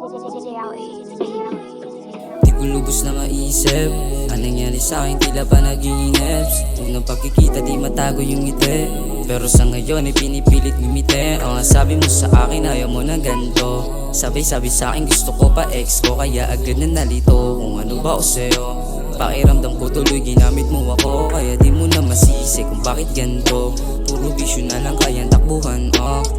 Di ko lubos na maisip ang nangyari sa'kin, tila pa naging ineps. Unang pagkikita di matago yung ngiti, pero sa ngayon ay pinipilit ngumiti. Ang sabi mo sa akin ayaw mo na ganito, sabi sa'kin gusto ko pa ex ko, kaya agad na nalito. Kung ano ba o sa'yo, pakiramdam ko tuloy ginamit mo ako, kaya di mo na masisi kung bakit ganito. Puro bisyo na lang kayang takbuhan,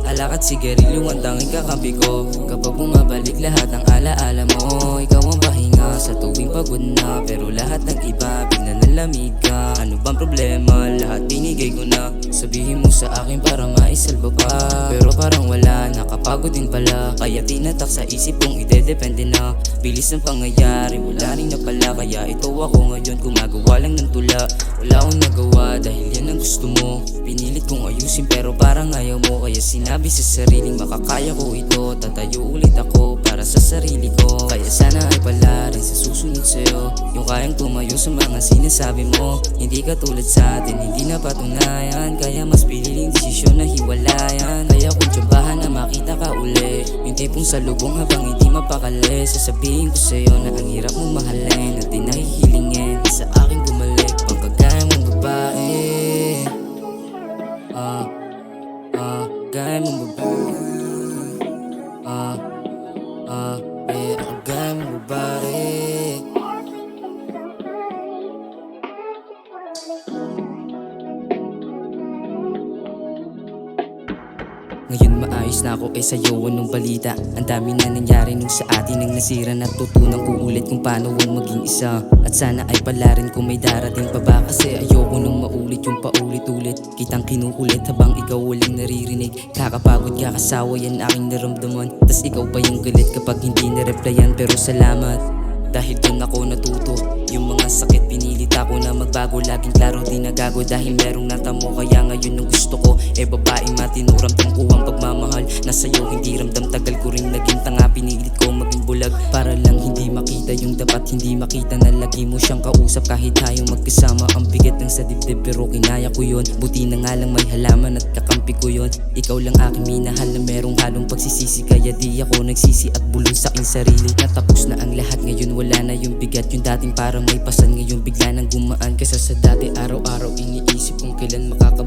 alak at sigarilyo ang tanging kakampi ko. Kapag bumabalik lahat ng alaala mo, ikaw ang pahinga sa tuwing pagod na, pero lahat ng iba bigla nalamig ka. Ano bang problema? Lahat binigay ko na. Sabihin mo sa akin para maisalba pa, pero parang wala, nakapagod din pala. Kaya tinatak sa isip kong idedepende na. Bilis ng pangyayari, wala rin na pala. Kaya ito ako ngayon, gumagawa lang ng tula. Wala akong nagawa dahil yan ang gusto mo. Pinilit kong ayusin pero parang ayaw mo, kaya sinabi sa sariling makakaya ko ito. Tatayo ulit ako para sa sarili ko, kaya sana ay pala rin sa susunod sa'yo yung kayang tumayo sa mga sinasabi mo. Hindi ka tulad sa atin, hindi na patunayan, kaya mas piniling desisyon na hiwalayan. Kaya kung tsambahan na makita ka uli, yung tipong salubong habang hindi mapakali, sasabihin ko sa'yo na ang hirap mong mahalin at di nahihilingin sa aking bumalik. Pagkagaya mong babae, gaya mong babae, gaya mong babae. Ngayon maayos na ako sa'yo, anong balita? Ang dami na nangyari nung sa atin ang nasira, natutunan ko ulit kung paano ang maging isa. At sana ay pala rin kung may darating pa ba, kasi ayoko nung maulit yung paulit-ulit. Kitang kinukulit habang ikaw walang naririnig. Kakapagod, kakasawa yan aking naramdaman, tas ikaw pa yung galit kapag hindi na-replyan. Pero salamat, dahil dun ako natuto. Yung mga sakit pinilit ako na magbago, laging klaro di nagago dahil merong natamo. Kaya ngayon ang gusto ko babae matinuramdam ko ang pagmamahal na sa'yo hindi ramdam. Tagal ko rin naging tanga, pinilit ko maging bulag para lang hindi makita yung dapat hindi makita, na lagi mo siyang kausap kahit tayong magkasama. Ang bigat ng sa dibdib pero kinaya ko yun, buti na nga lang may halaman at kakampi ko yun. Ikaw lang aking minahal na merong halong pagsisisi, kaya di ako nagsisi at bulong sa aking sarili. Natapos na ang lahat ngayon, wala na yung bigat. Yung dating parang may pasan ngayon bigla nang gumaan, kaysa sa dati araw-araw iniisip kung kailan makakabalik.